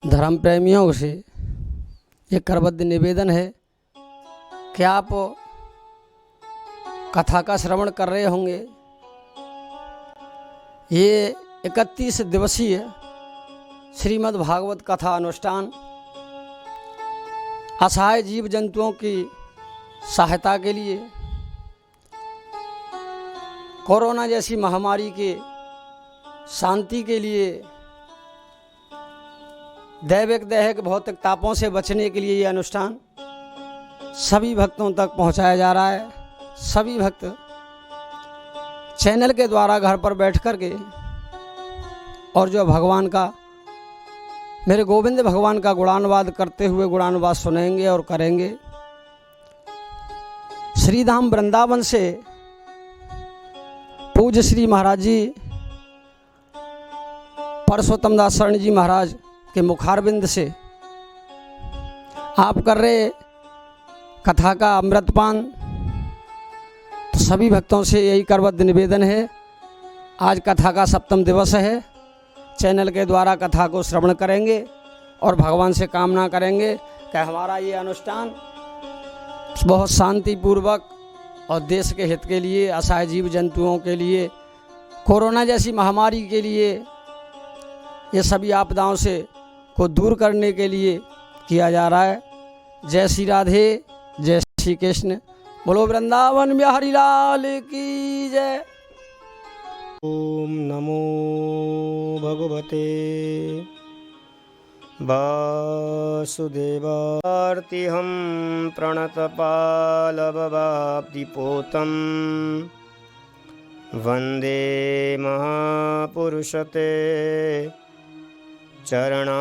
धर्म प्रेमियों से ये करबद्ध निवेदन है कि आप कथा का श्रवण कर रहे होंगे। ये 31 दिवसीय श्रीमद् भागवत कथा अनुष्ठान असहाय जीव जंतुओं की सहायता के लिए, कोरोना जैसी महामारी के शांति के लिए, दैविक दैहिक भौतिक तापों से बचने के लिए ये अनुष्ठान सभी भक्तों तक पहुंचाया जा रहा है। सभी भक्त चैनल के द्वारा घर पर बैठ कर के और जो भगवान का, मेरे गोविंद भगवान का गुणानुवाद करते हुए गुणानुवाद सुनेंगे और करेंगे। श्रीधाम वृंदावन से पूज्य श्री महाराज जी परसोत्तम दास शरण जी महाराज के मुखारबिंद से आप कर रहे कथा का अमृतपान। तो सभी भक्तों से यही करबद्ध निवेदन है। आज कथा का सप्तम दिवस है। चैनल के द्वारा कथा को श्रवण करेंगे और भगवान से कामना करेंगे कि हमारा ये अनुष्ठान बहुत शांतिपूर्वक और देश के हित के लिए, असहाय जीव जंतुओं के लिए, कोरोना जैसी महामारी के लिए, ये सभी आपदाओं से को दूर करने के लिए किया जा रहा है। जय श्री राधे, जय श्री कृष्ण। बोलो वृंदावन बिहारी लाल की जय। ओम नमो भगवते वासुदेवार्तिहं प्रणतपालभवाब्धिपोतं वन्दे महापुरुषते चरणारविन्दं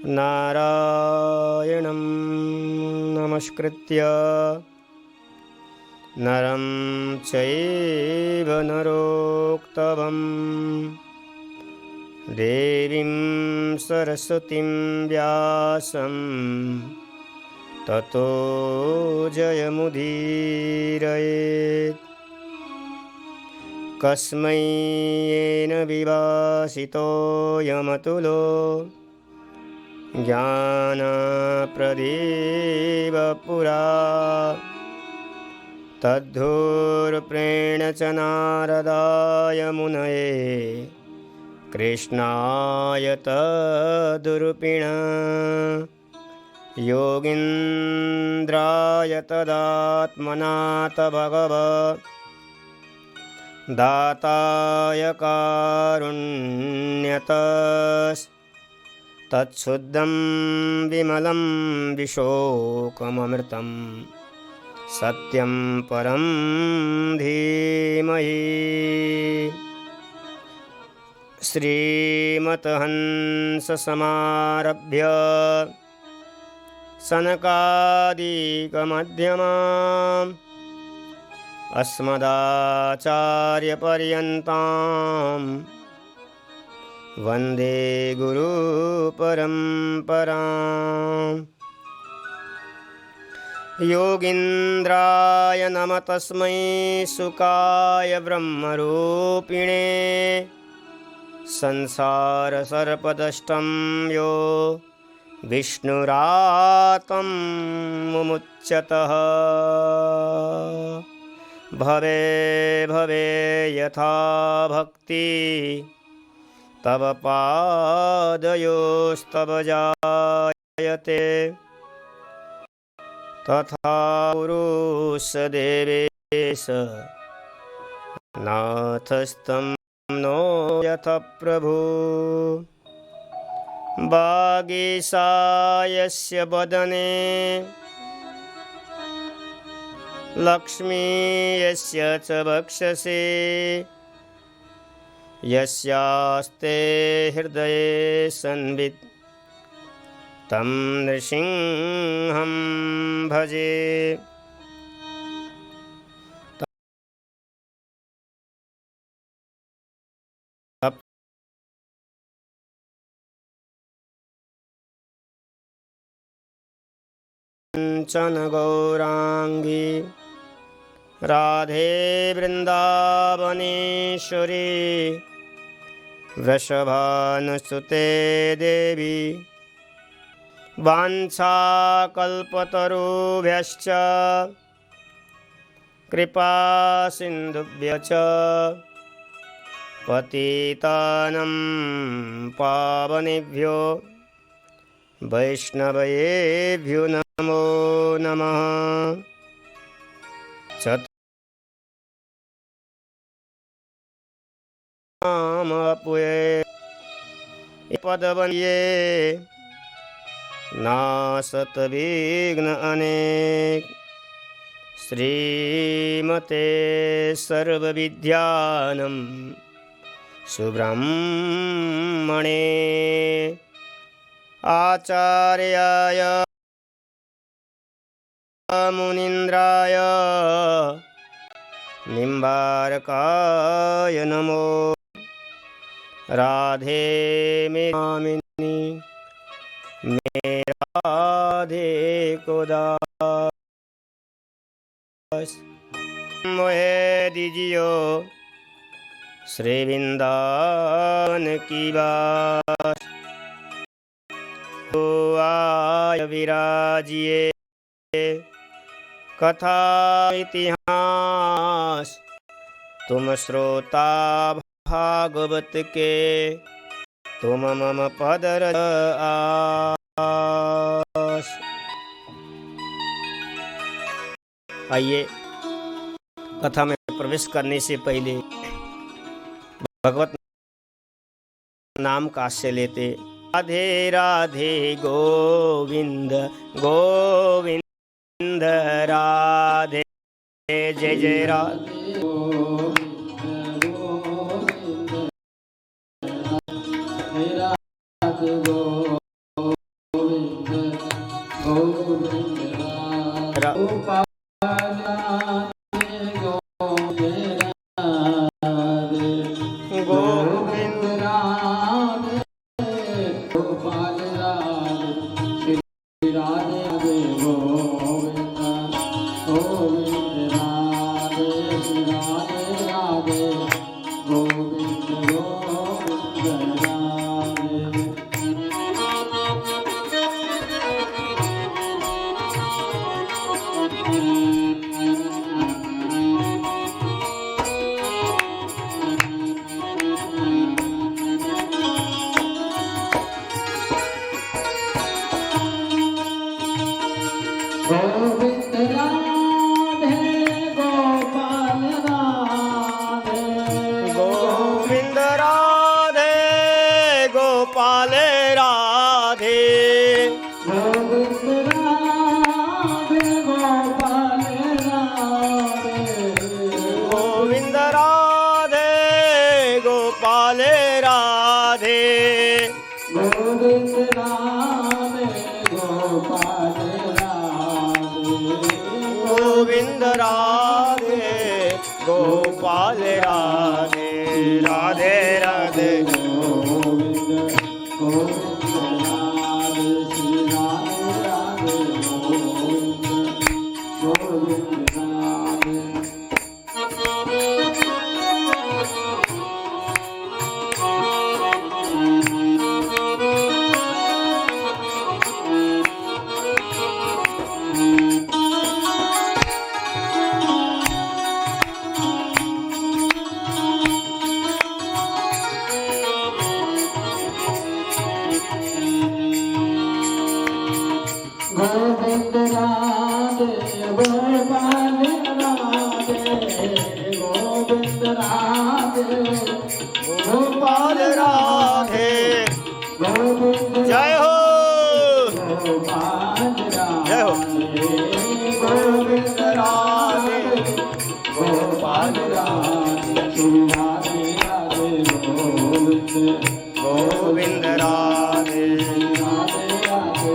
नारायणं नमस्कृत्य नरं चैव नरोक्तवं देवीं सरस्वतीं व्यासं ततो जयमुदीरयेत्। कस्मै येन विभासितोऽयमतुलो ज्ञानप्रदीप पुरा तद्धूर्प्रेण च नारदाय मुनये कृष्णाय तदुर्पिण योगीन्द्राय तदात्मनाथ भगवत् दाताय कारुण्यतस्तच्छुद्धं विमलं विशोकममृतं सत्यं परं धीमहि। श्रीमतहंससमारभ्य सनकादिकमध्यमाम् अस्मदाचार्यपर्यन्तां वन्दे गुरुपरम्पराम्। योगीन्द्राय नमः तस्मै सुकाय ब्रह्मरूपिणे संसारसर्पदष्टं यो विष्णुरातं मुमुच्यतः। भवे भवे यथा भक्ति तव पादयोस्तव जायते तथा पुरुष देवेश नाथस्तं नो यथ प्रभु। वागीशायस्य वदने लक्ष्मी यस्य च वक्षसि यस्यास्ते हृदये संवित् तं नृसिंहं भजे। काञ्चन गौरांगी राधे वृंदावनेश्वरी वृषभानुसुते देवी वाञ्छाकल्पतरुभ्यश्च कृपा सिन्धुभ्यश्च पतितानं पावनेभ्यो वैष्णवेभ्यो नमो नमः। चतुर्मामपुये पदवन्ये नासत विघ्न अनेक श्रीमते सर्वविद्यानं सुब्रह्मणे आचार्याय मुनीन्द्राय निम्बारकाय नमो। राधे मे कामिनी राधे को दास मोहे दीजियो श्री वृंदावन की बात। तो आय विराजिए कथा इतिहास तुम श्रोता भागवत के तुम मम पदर आस। आइए कथा में प्रवेश करने से पहले भगवत नाम काश से लेते। राधे राधे गोविंद गोविंद राधे जय जय राधे। गोविंद राधे गोपाल राधे राधे राधे गोविंद राधे श्री राधे राधे गोविंद गोविंद राधे। गोविंद राधे गोपाल राधे गोविंद राधे गोपाल राधे जय हो गोपाल जय हो गोविंद राधे गोपाल राधे राधे राधे गोविंद राधे राधे राधे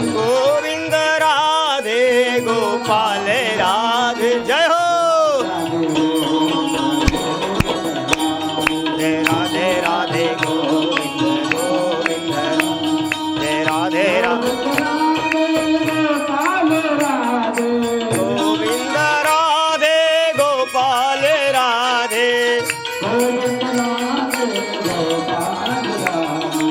गोविंद राधे गोपाल राधे जय हो जय राधे राधे गोविंद गोविंद जय राधे राधे गोविंद राधे गोपाल राधे राधे गोपाल राधे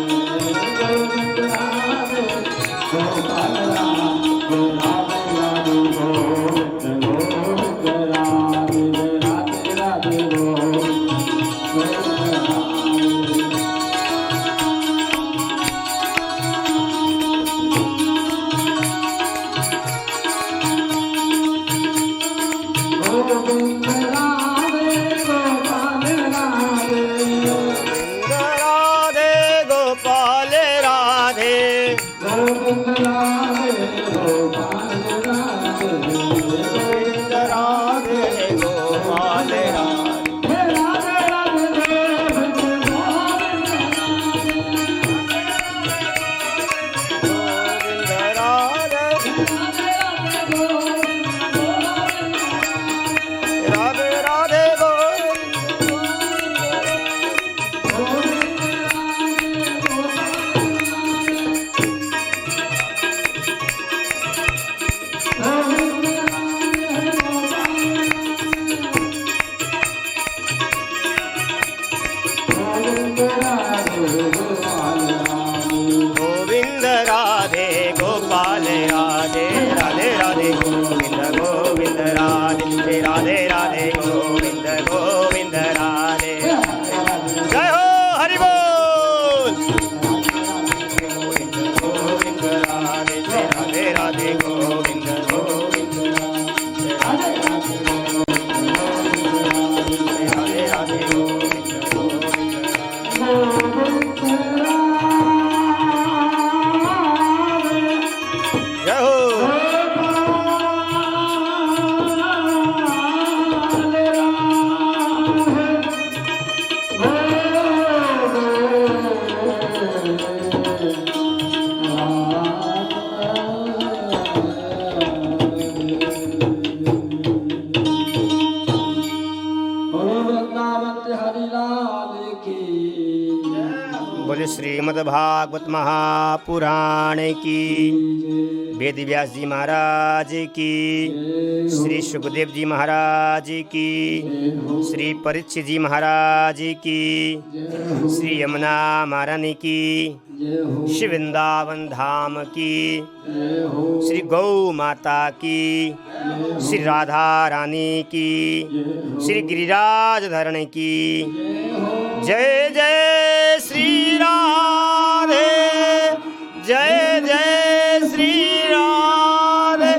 गोविंद राधे गोपाल राधे गोविंद राधे राधे राधे गोविंद राधे गोपाल राधे राधे राधे गोविंद गोविंद राधे राधे राधे गोविंद गोविंद राधे जय हो हरि बोल गोविंद राधे राधे राधे गोविंद गोविंद राधे राधे गोविंद जय हो बोले श्रीमद् भागवत महापुराण की वेद व्यास जी महाराज की श्री सुखदेव जी महाराज की श्री परीक्षित जी महाराज की श्री यमुना महारानी की श्री वृंदावन धाम की श्री गौ माता की श्री राधा रानी की श्री गिरिराज धरण की जय जय श्री राधे जय जय श्री राधे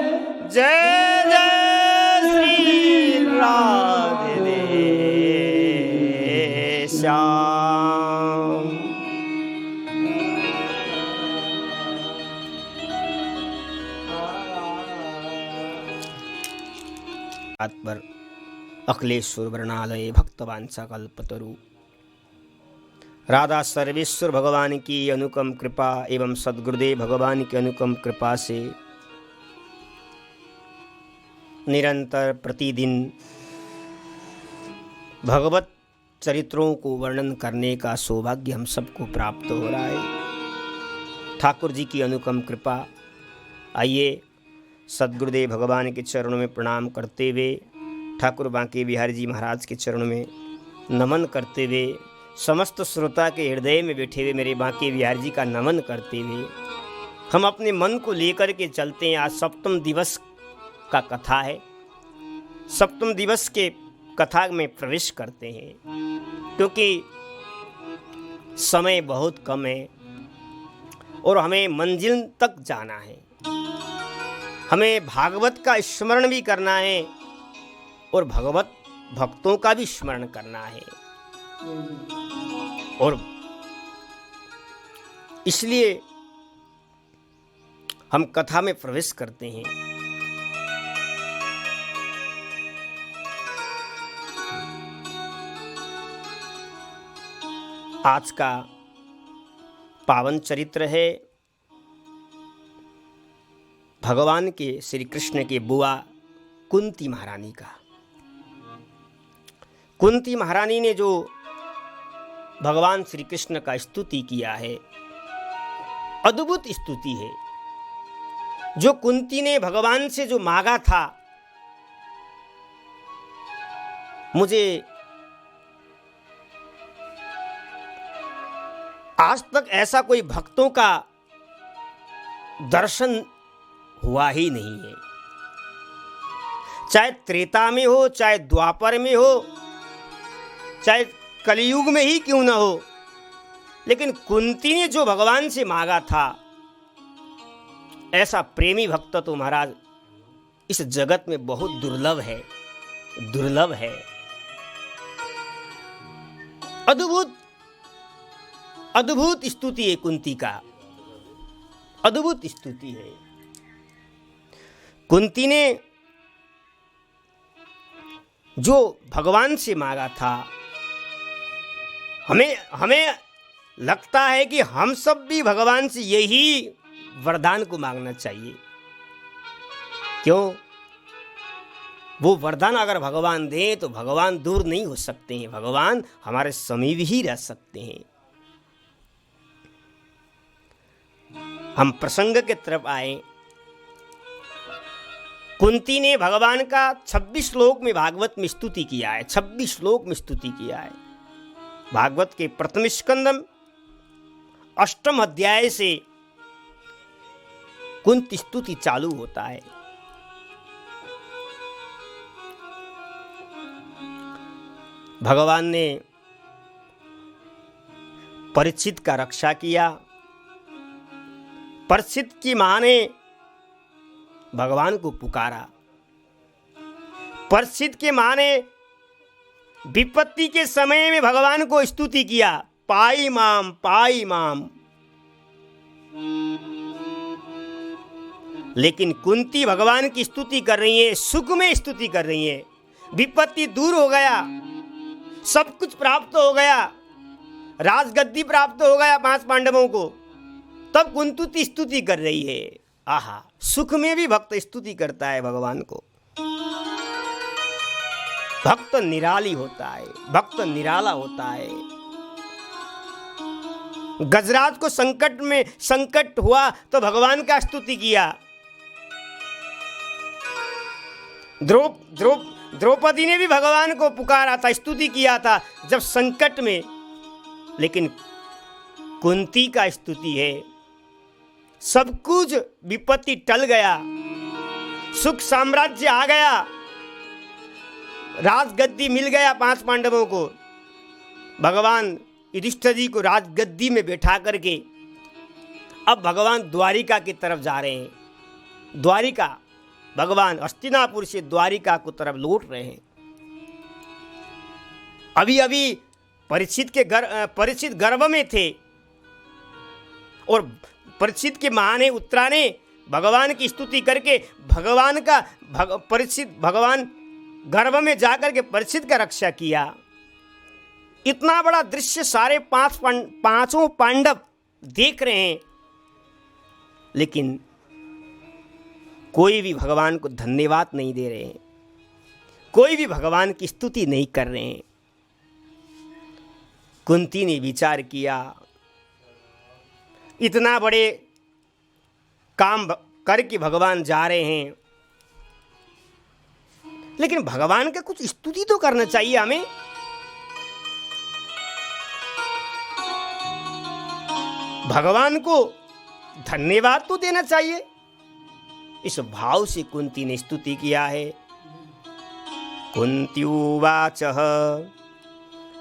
जय जय श्री राधे श्याम। पर अखिलेश्वर वर्णालय भक्तवांछा कल्पतरु राधा सर्वेश्वर भगवान की अनुकम कृपा एवं सद्गुरुदेव भगवान की अनुकम कृपा से निरंतर प्रतिदिन भगवत चरित्रों को वर्णन करने का सौभाग्य हम सबको प्राप्त हो रहा है। ठाकुर जी की अनुकम कृपा। आइए सद्गुरुदेव भगवान के चरणों में प्रणाम करते हुए, ठाकुर बांके बिहारी जी महाराज के चरणों में नमन करते हुए, समस्त श्रोता के हृदय में बैठे हुए मेरे बांके बिहारी जी का नमन करते हुए हम अपने मन को लेकर के चलते हैं। आज सप्तम दिवस का कथा है। सप्तम दिवस के कथा में प्रवेश करते हैं क्योंकि समय बहुत कम है और हमें मंजिल तक जाना है। हमें भागवत का स्मरण भी करना है और भगवत भक्तों का भी स्मरण करना है। और इसलिए हम कथा में प्रवेश करते हैं। आज का पावन चरित्र है भगवान के श्री कृष्ण के बुआ कुंती महारानी का। कुंती महारानी ने जो भगवान श्री कृष्ण का स्तुति किया है, अद्भुत स्तुति है। जो कुंती ने भगवान से जो मांगा था, मुझे आज तक ऐसा कोई भक्तों का दर्शन हुआ ही नहीं है। चाहे त्रेता में हो, चाहे द्वापर में हो, चाहे कलयुग में ही क्यों ना हो, लेकिन कुंती ने जो भगवान से मांगा था, ऐसा प्रेमी भक्त तो महाराज इस जगत में बहुत दुर्लभ है, दुर्लभ है। अद्भुत अद्भुत स्तुति है कुंती का, अद्भुत स्तुति है। कुंती ने जो भगवान से मांगा था, हमें लगता है कि हम सब भी भगवान से यही वरदान को मांगना चाहिए। क्यों? वो वरदान अगर भगवान दें तो भगवान दूर नहीं हो सकते हैं, भगवान हमारे समीप ही रह सकते हैं। हम प्रसंग के तरफ आए। कुंती ने भगवान का 26 श्लोक में भागवत में स्तुति किया है, 26 श्लोक में स्तुति किया है। भागवत के प्रथम स्कंदम 8वें अध्याय से कुंती स्तुति चालू होता है। भगवान ने परीक्षित का रक्षा किया। परीक्षित की मां ने भगवान को पुकारा। परीक्षित के मां ने विपत्ति के समय में भगवान को स्तुति किया, पाई माम पाई माम। लेकिन कुंती भगवान की स्तुति कर रही है, सुख में स्तुति कर रही है। विपत्ति दूर हो गया, सब कुछ प्राप्त हो गया, राजगद्दी प्राप्त हो गया 5 पांडवों को, तब कुंती स्तुति कर रही है। आहा, सुख में भी भक्त स्तुति करता है भगवान को। भक्त निराली होता है, भक्त निराला होता है। गजराज को संकट हुआ तो भगवान का स्तुति किया। द्रौपदी ने भी भगवान को पुकारा था, स्तुति किया था जब संकट में। लेकिन कुंती का स्तुति है, सब कुछ विपत्ति टल गया, सुख साम्राज्य आ गया, राजगद्दी मिल गया 5 पांडवों को। भगवान युधिष्ठिर जी को राजगद्दी में बैठा करके अब भगवान द्वारिका की तरफ जा रहे हैं। द्वारिका, भगवान हस्तिनापुर से द्वारिका को तरफ लौट रहे हैं। अभी अभी परीक्षित गर्भ में थे और परीक्षित के मां ने उत्तरा ने भगवान की स्तुति करके भगवान गर्भ में जाकर के परीक्षित का रक्षा किया। इतना बड़ा दृश्य सारे पांचों पांडव देख रहे हैं, लेकिन कोई भी भगवान को धन्यवाद नहीं दे रहे हैं, कोई भी भगवान की स्तुति नहीं कर रहे हैं। कुंती ने विचार किया, इतना बड़े काम करके भगवान जा रहे हैं, लेकिन भगवान का कुछ स्तुति तो करना चाहिए हमें। भगवान को धन्यवाद तो देना चाहिए। इस भाव से कुंती ने स्तुति किया है। कुंत्युवाच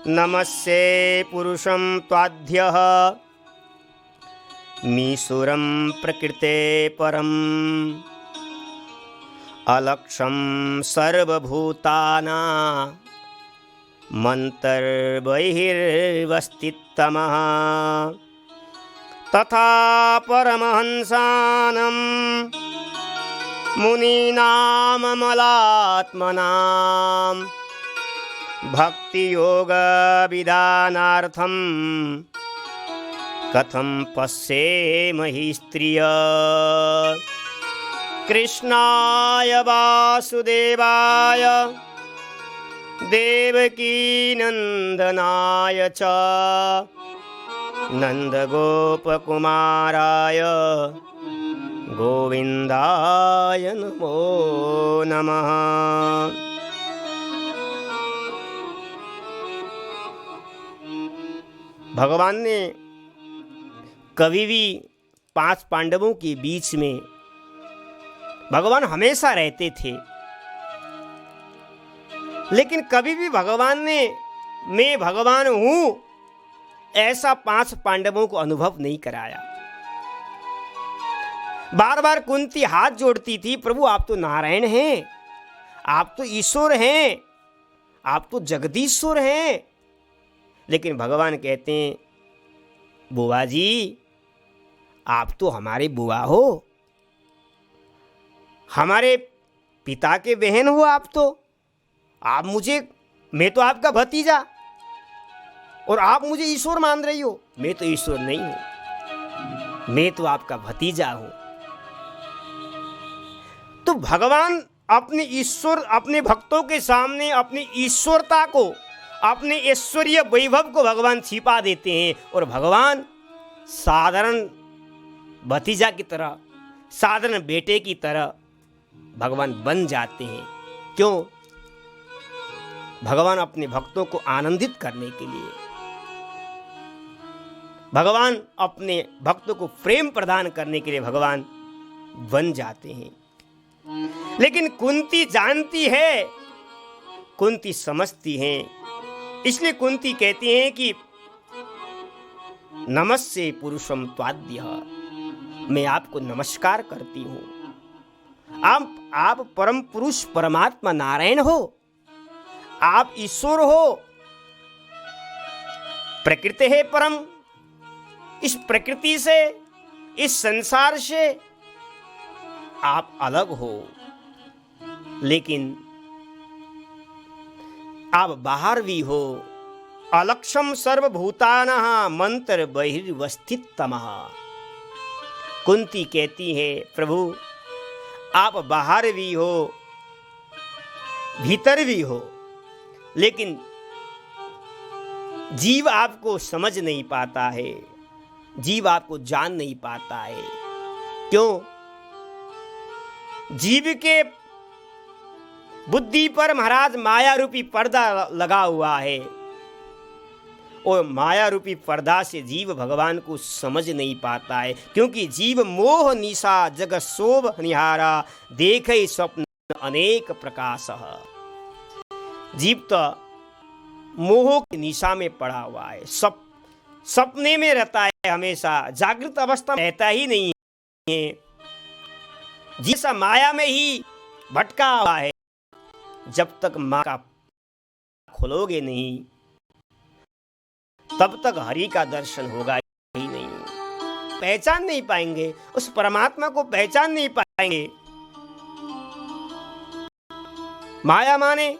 नमस्ये पुरुषं त्वाद्यः मीशुरं प्रकृते परम् अलक्षं सर्वभूतानां मन्तर्बहिर्वस्थितमः तथा परमहंसानं मुनीनाममलात्मनां भक्तियोगविधानार्थं कथं पश्येम हि स्त्रिय कृष्णाय वासुदेवाय देवकी नंदनाय च नंदगोपकुमाराय गोविंदाय नमो नमः। भगवान ने कभी भी 5 पांडवों के बीच में भगवान हमेशा रहते थे, लेकिन कभी भी भगवान ने मैं भगवान हूं ऐसा 5 पांडवों को अनुभव नहीं कराया। बार बार कुंती हाथ जोड़ती थी, प्रभु आप तो नारायण हैं, आप तो ईश्वर हैं, आप तो जगदीश्वर हैं। लेकिन भगवान कहते हैं बुआ जी आप तो हमारे बुआ हो, हमारे पिता के बहन हो, आप मैं तो आपका भतीजा और आप मुझे ईश्वर मान रही हो। मैं तो ईश्वर नहीं हूं, मैं तो आपका भतीजा हूं। तो भगवान अपने भक्तों के सामने अपनी ईश्वरता को, अपने ऐश्वर्य वैभव को भगवान छिपा देते हैं और भगवान साधारण भतीजा की तरह, साधारण बेटे की तरह भगवान बन जाते हैं। क्यों? भगवान अपने भक्तों को आनंदित करने के लिए, भगवान अपने भक्तों को प्रेम प्रदान करने के लिए भगवान बन जाते हैं। लेकिन कुंती जानती है, कुंती समझती है, इसलिए कुंती कहती हैं कि नमस्ते पुरुषम त्वाद्य, मैं आपको नमस्कार करती हूं। आप परम पुरुष परमात्मा नारायण हो, आप ईश्वर हो, प्रकृति है परम, इस प्रकृति से, इस संसार से आप अलग हो, लेकिन आप बाहर भी हो। अलक्षम सर्वभूतानां मंत्र बहिर्वस्थितमः। कुंती कहती है प्रभु आप बाहर भी हो, भीतर भी हो, लेकिन जीव आपको समझ नहीं पाता है, जीव आपको जान नहीं पाता है। क्यों? जीव के बुद्धि पर महाराज माया रूपी पर्दा लगा हुआ है और माया रूपी पर्दा से जीव भगवान को समझ नहीं पाता है, क्योंकि जीव मोह निशा जग शोभ निहारा देखे स्वप्न अनेक प्रकाश। जीव तो मोह की निशा में पड़ा हुआ है, सपने में रहता है, हमेशा जागृत अवस्था में रहता ही नहीं है। जिसा माया में ही भटका हुआ है। जब तक माँ का खोलोगे नहीं तब तक हरि का दर्शन होगा ही नहीं, पहचान नहीं पाएंगे, उस परमात्मा को पहचान नहीं पाएंगे। माया माने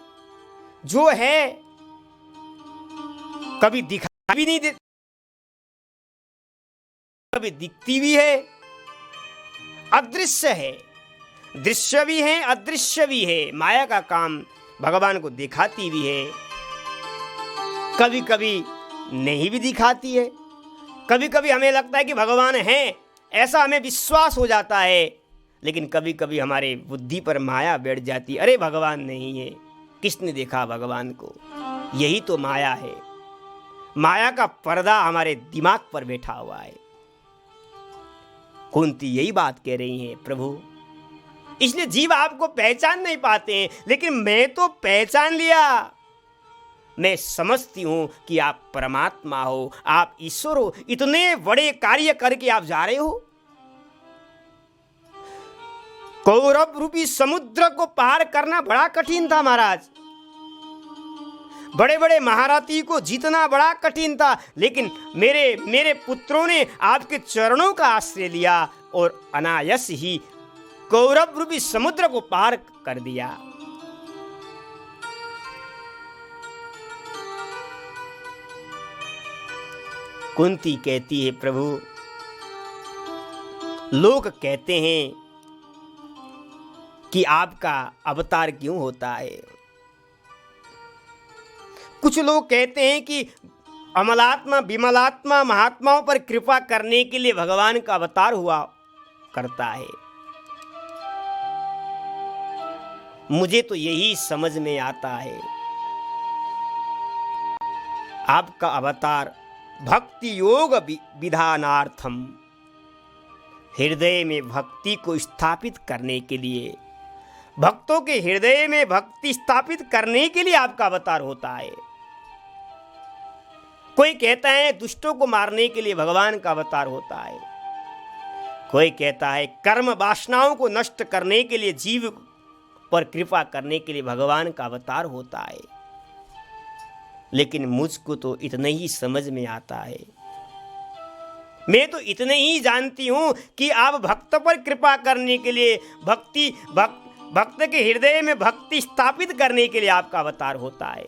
जो है कभी दिखाई भी नहीं देती, कभी दिखती भी है, अदृश्य है, दृश्य भी है, अदृश्य भी है। माया का काम भगवान को दिखाती भी है, कभी कभी नहीं भी दिखाती है। कभी कभी हमें लगता है कि भगवान है, ऐसा हमें विश्वास हो जाता है, लेकिन कभी कभी हमारे बुद्धि पर माया बैठ जाती है, अरे भगवान नहीं है, किसने देखा भगवान को? यही तो माया है, माया का पर्दा हमारे दिमाग पर बैठा हुआ है। कुंती यही बात कह रही हैं प्रभु, इसलिए जीव आपको पहचान नहीं पाते हैं, लेकिन मैं तो पहचान लिया, मैं समझती हूं कि आप परमात्मा हो, आप ईश्वर हो। इतने बड़े कार्य करके आप जा रहे हो। कौरव रूपी समुद्र को पार करना बड़ा कठिन था महाराज, बड़े बड़े महारथी को जीतना बड़ा कठिन था, लेकिन मेरे पुत्रों ने आपके चरणों का आश्रय लिया और अनायास ही कौरव रूपी समुद्र को पार कर दिया। कुंती कहती है प्रभु, लोग कहते हैं कि आपका अवतार क्यों होता है। कुछ लोग कहते हैं कि अमलात्मा विमलात्मा महात्माओं पर कृपा करने के लिए भगवान का अवतार हुआ करता है। मुझे तो यही समझ में आता है, आपका अवतार भक्ति योग विधानार्थम, हृदय में भक्ति को स्थापित करने के लिए, भक्तों के हृदय में भक्ति स्थापित करने के लिए आपका अवतार होता है। कोई कहता है दुष्टों को मारने के लिए भगवान का अवतार होता है, कोई कहता है कर्म वासनाओं को नष्ट करने के लिए, जीव पर कृपा करने के लिए भगवान का अवतार होता है। लेकिन मुझको तो इतना ही समझ में आता है, मैं तो इतने ही जानती हूं कि आप भक्त पर कृपा करने के लिए, भक्त के हृदय में भक्ति स्थापित करने के लिए आपका अवतार होता है।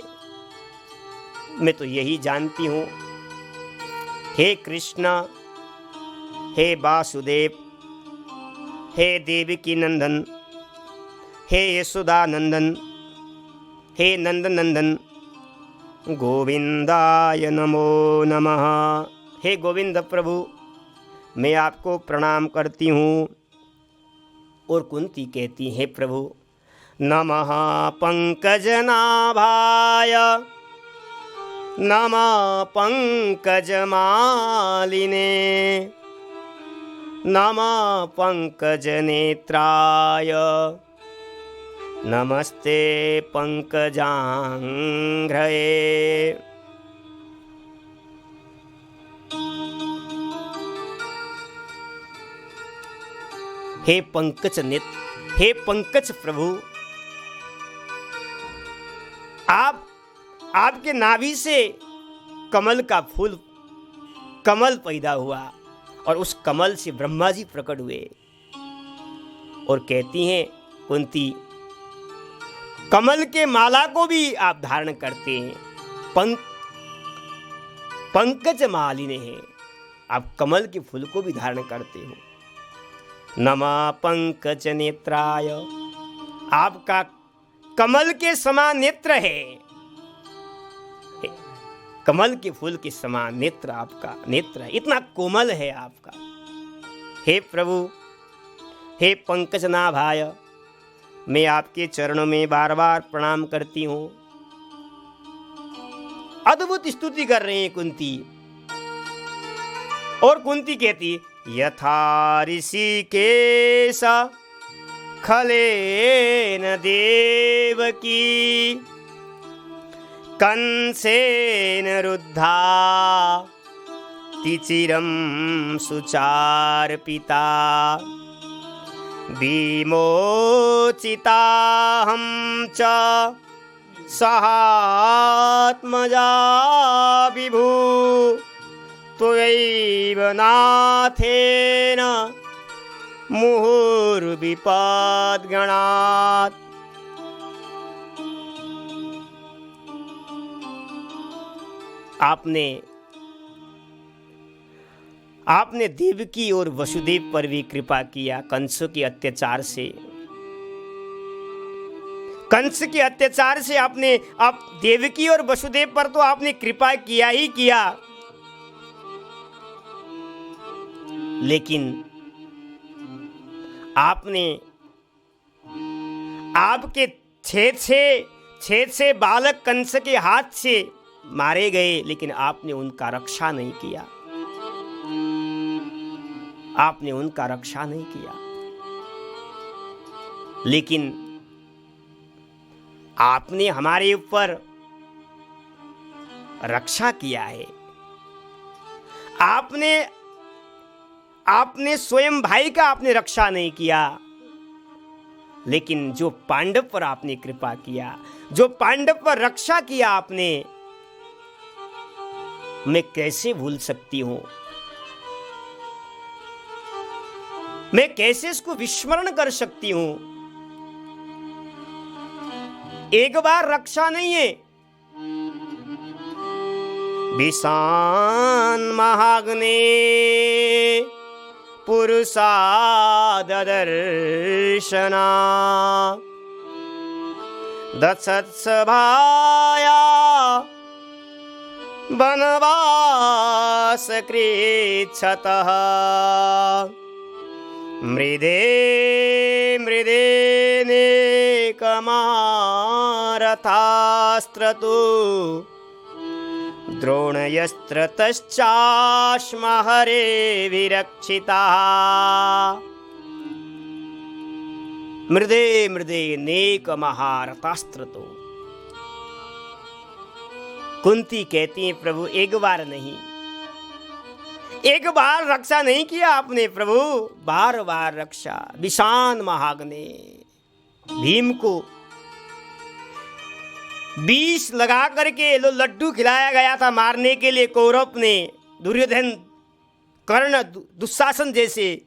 मैं तो यही जानती हूं। हे कृष्ण, हे वासुदेव, हे देवकी नंदन, हे यशोदा नंदन, हे नंदनंदन, गोविंदाय नमो नमः। हे गोविंद प्रभु, मैं आपको प्रणाम करती हूँ। और कुंती कहती है प्रभु, नमः पंकजनाभाय, नमः पंकजमालिने, नमः पंकजनेत्राय, नमस्ते पंकजांघ्रये। हे पंकज नेत्र, हे पंकज प्रभु, आपके नाभि से कमल का फूल, कमल पैदा हुआ और उस कमल से ब्रह्मा जी प्रकट हुए। और कहती हैं कुंती, कमल के माला को भी आप धारण करते हैं, पंकज मालिनी है, आप कमल के फूल को भी धारण करते हो। नमः पंकज नेत्राय, आपका कमल के समान नेत्र है, कमल के फूल के समान नेत्र आपका नेत्र है, इतना कोमल है आपका। हे प्रभु, हे पंकजनाभाय, मैं आपके चरणों में बार बार प्रणाम करती हूँ। अद्भुत स्तुति कर रहे हैं कुंती। और कुंती कहती, यथा ऋषिकेश खलेन देवकी, कंसेन रुद्धा तिचिरं सुचार्पिता, विमोचिताहं च सहात्मजा विभु, त्वयैव नाथेन मुहुर्विपद्गणात्। आपने देवकी और वसुदेव पर भी कृपा किया। कंस के अत्याचार से आपने देवकी और वसुदेव पर तो आपने कृपा किया ही किया, लेकिन आपने आपके छह बालक कंस के हाथ से मारे गए, लेकिन आपने उनका रक्षा नहीं किया, आपने उनका रक्षा नहीं किया। लेकिन आपने हमारे ऊपर रक्षा किया है। आपने स्वयं भाई का आपने रक्षा नहीं किया, लेकिन जो पांडव पर आपने कृपा किया, जो पांडव पर रक्षा किया आपने, मैं कैसे भूल सकती हूं, मैं कैसे इसको विस्मरण कर सकती हूं। एक बार रक्षा नहीं है, विशान महाग्ने पुरुषाददर्शना दत्सत्सभाया वनवासकृच्छतः मृदे मृदे नेकमारथास्त्रतु द्रोणयस्त्रतश्चाश्म हरे विरक्षिता मृदे मृदे नेक महारथास्त्र तो। कुंती कहती है प्रभु एक बार नहीं, एक बार रक्षा नहीं किया आपने प्रभु, बार बार रक्षा। विशान महाग्ने, भीम को 20 लगा करके लड्डू खिलाया गया था मारने के लिए कौरव ने, दुर्योधन कर्ण दुशासन जैसे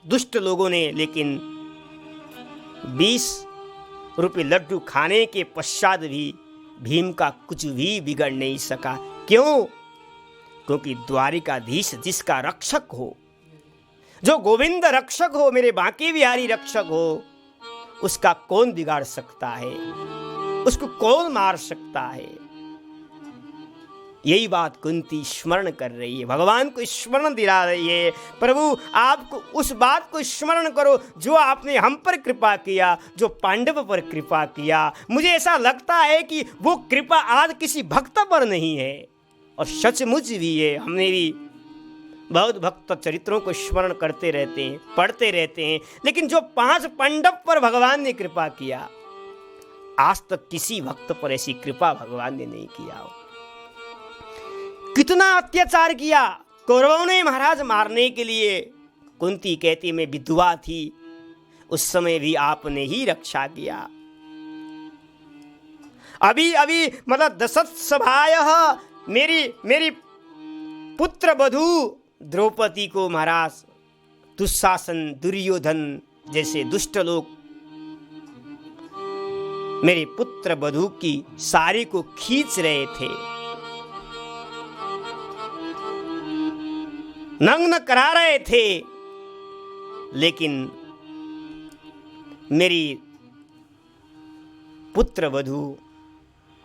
दुष्ट लोगों ने, लेकिन 20 रुपये लड्डू खाने के पश्चात भी भीम का कुछ भी बिगड़ नहीं सका। क्यों? क्योंकि द्वारिकाधीश जिसका रक्षक हो, जो गोविंद रक्षक हो, मेरे बांके बिहारी रक्षक हो, उसका कौन बिगाड़ सकता है, उसको कौन मार सकता है। यही बात कुंती स्मरण कर रही है, भगवान को स्मरण दिला रही है। प्रभु आपको उस बात को स्मरण करो जो आपने हम पर कृपा किया, जो पांडव पर कृपा किया। मुझे ऐसा लगता है कि वो कृपा आज किसी भक्त पर नहीं है, और सचमुच भी है। हमने भी बहुत भक्त चरित्रों को स्मरण करते रहते हैं, पढ़ते रहते हैं, लेकिन जो 5 पांडव पर भगवान ने कृपा किया, आज तक किसी भक्त पर ऐसी कृपा भगवान ने नहीं किया हो। कितना अत्याचार किया कौरवों ने महाराज मारने के लिए। कुंती कहती मैं विधवा थी, उस समय भी आपने ही रक्षा किया। अभी अभी मतलब दशत्सभायः मेरी पुत्र वधू द्रौपदी को महाराज दुशासन दुर्योधन जैसे दुष्ट लोग मेरे पुत्र वधू की साड़ी को खींच रहे थे, नग्न करा रहे थे, लेकिन मेरी पुत्र वधू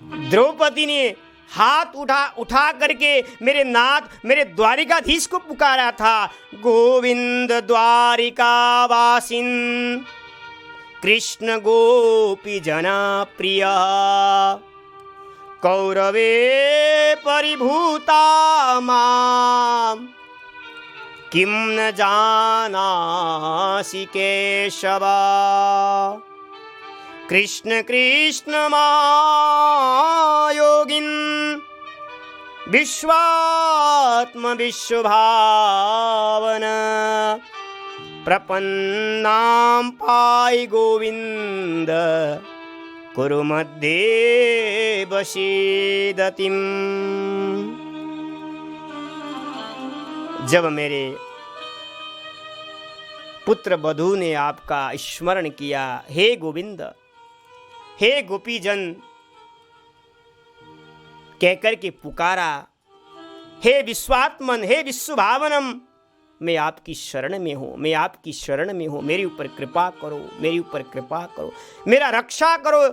द्रौपदी ने हाथ उठा करके मेरे नाथ, मेरे द्वारिकाधीश को पुकारा था। गोविंद द्वारिकावासिन कृष्ण गोपी जना प्रिय कौरवे परिभूता माम किम न जानासि केशव कृष्ण कृष्ण महायोगिन विश्वात्म विश्वभावन प्रपन्नां पाहि गोविंद कुरु मध्ये वशीदतिम। जब मेरे पुत्र वधू ने आपका स्मरण किया, हे गोविंद, हे गोपीजन कहकर के पुकारा, हे विश्वात्मन, हे विश्वभावनम, मैं आपकी शरण में हूँ, मैं आपकी शरण में हूँ, मेरे ऊपर कृपा करो, मेरे ऊपर कृपा करो, मेरा रक्षा करो,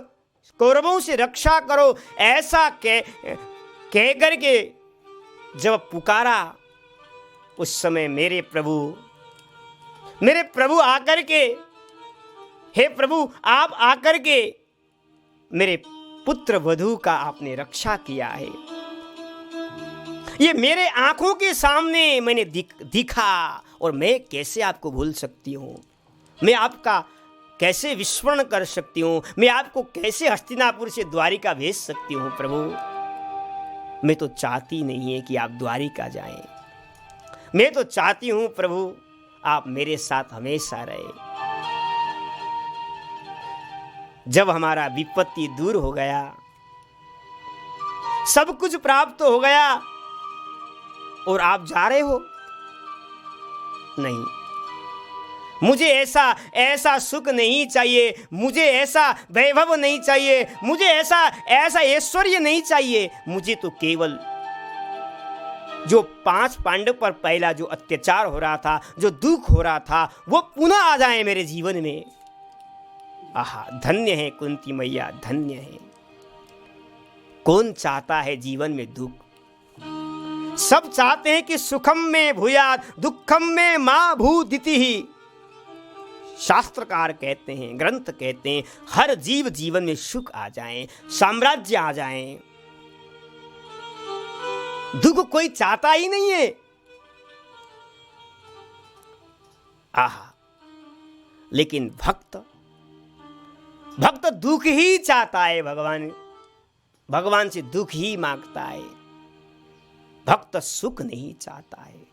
कौरवों से रक्षा करो। ऐसा कह करके जब पुकारा, उस समय मेरे प्रभु आकर के, हे प्रभु आप आकर के मेरे पुत्र वधू का आपने रक्षा किया है। ये मेरे आंखों के सामने मैंने दिखा, और मैं कैसे आपको भूल सकती हूँ, मैं आपका कैसे विस्मरण कर सकती हूँ, मैं आपको कैसे हस्तिनापुर से द्वारिका भेज सकती हूँ। प्रभु मैं तो चाहती नहीं है कि आप द्वारिका जाएं, मैं तो चाहती हूँ प्रभु आप मेरे साथ हमेशा रहे। जब हमारा विपत्ति दूर हो गया, सब कुछ प्राप्त हो गया, और आप जा रहे हो, नहीं, मुझे ऐसा सुख नहीं चाहिए, मुझे ऐसा वैभव नहीं चाहिए, मुझे ऐसा ऐश्वर्य नहीं चाहिए। मुझे तो केवल जो 5 पांडव पर पहला जो अत्याचार हो रहा था, जो दुख हो रहा था, वो पुनः आ जाए मेरे जीवन में। आहा, धन्य है कुंती मैया, धन्य है। कौन चाहता है जीवन में दुख? सब चाहते हैं कि सुखम में भूयात दुखम में मां भूदिति ही। शास्त्रकार कहते हैं, ग्रंथ कहते हैं, हर जीव जीवन में सुख आ जाए, साम्राज्य आ जाए। दुख कोई चाहता ही नहीं है। आहा, लेकिन भक्त दुख ही चाहता है। भगवान से दुख ही मांगता है। भक्त सुख नहीं चाहता है।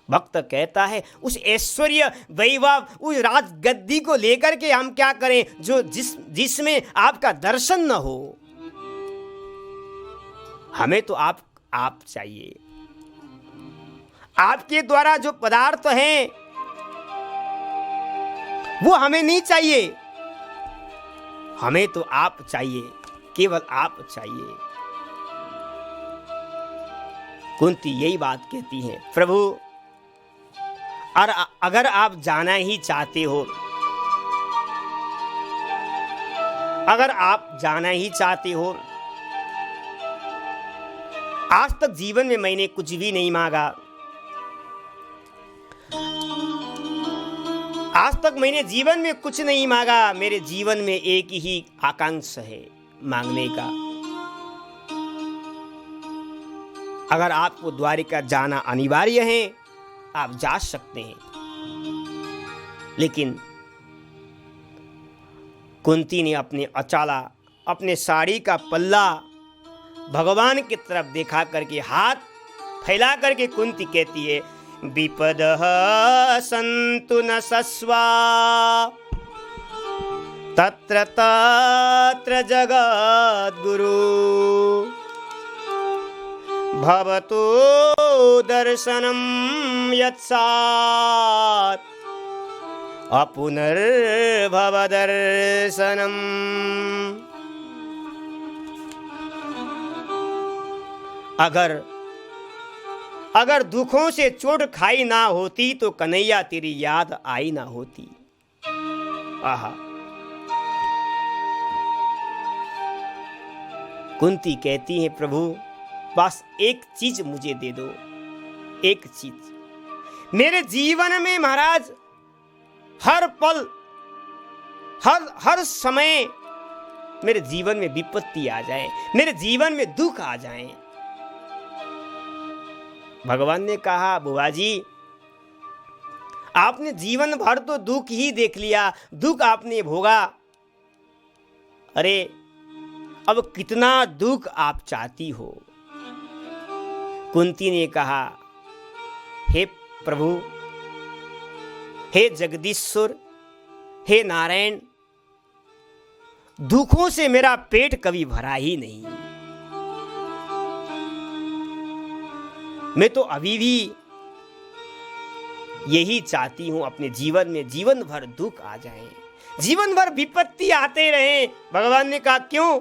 भक्त कहता है उस ऐश्वर्य वैभव, उस राजगद्दी को लेकर के हम क्या करें जो जिसमें आपका दर्शन न हो। हमें तो आप चाहिए। आपके द्वारा जो पदार्थ हैं वो हमें नहीं चाहिए। हमें तो आप चाहिए, केवल आप चाहिए। कुंती यही बात कहती है, प्रभु और अगर आप जाना ही चाहते हो, अगर आप जाना ही चाहते हो, आज तक जीवन में मैंने कुछ भी नहीं मांगा। आज तक मैंने जीवन में कुछ नहीं मांगा। मेरे जीवन में एक ही आकांक्षा है मांगने का। अगर आपको द्वारिका जाना अनिवार्य है, आप जा सकते हैं। लेकिन कुंती ने अपने अचाला, अपने साड़ी का पल्ला भगवान की तरफ देखा करके, हाथ फैला करके कुंती कहती है, विपदः सन्तु न सस्वा तत्र तत्र जगद्गुरु भवतु दर्शनं यत्सात् अपुनर्भव दर्शनम्। अगर दुखों से चोट खाई ना होती तो कन्हैया तेरी याद आई ना होती। आहा, कुंती कहती है, प्रभु बस एक चीज मुझे दे दो, एक चीज। मेरे जीवन में महाराज हर पल, हर समय मेरे जीवन में विपत्ति आ जाए, मेरे जीवन में दुख आ जाए। भगवान ने कहा, बुआ जी आपने जीवन भर तो दुख ही देख लिया, दुख आपने भोगा। अरे अब कितना दुख आप चाहती हो? कुंती ने कहा, हे प्रभु, हे जगदीश्वर, हे नारायण, दुखों से मेरा पेट कभी भरा ही नहीं। मैं तो अभी भी यही चाहती हूं, अपने जीवन में जीवन भर दुख आ जाए, जीवन भर विपत्ति आते रहे। भगवान ने कहा, क्यों?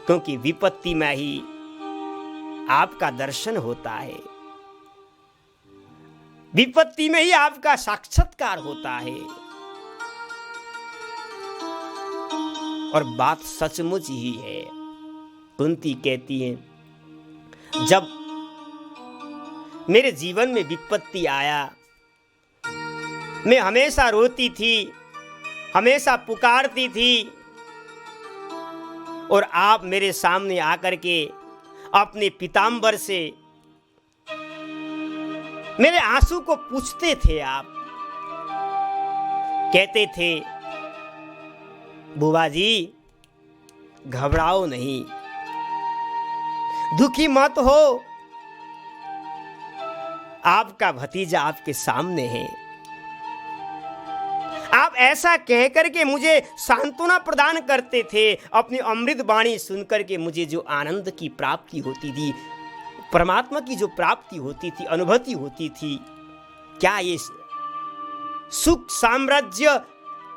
क्योंकि विपत्ति में ही आपका दर्शन होता है, विपत्ति में ही आपका साक्षात्कार होता है। और बात सचमुच ही है। कुंती कहती है, जब मेरे जीवन में विपत्ति आया, मैं हमेशा रोती थी, हमेशा पुकारती थी, और आप मेरे सामने आकर के अपने पीतांबर से मेरे आंसू को पूछते थे। आप कहते थे, बुआ जी घबराओ नहीं, दुखी मत हो, आपका भतीजा आपके सामने है। आप ऐसा कह करके मुझे सांत्वना प्रदान करते थे। अपनी अमृत वाणी सुनकर के मुझे जो आनंद की प्राप्ति होती थी, परमात्मा की जो प्राप्ति होती थी, अनुभूति होती थी, क्या ये सुख, साम्राज्य,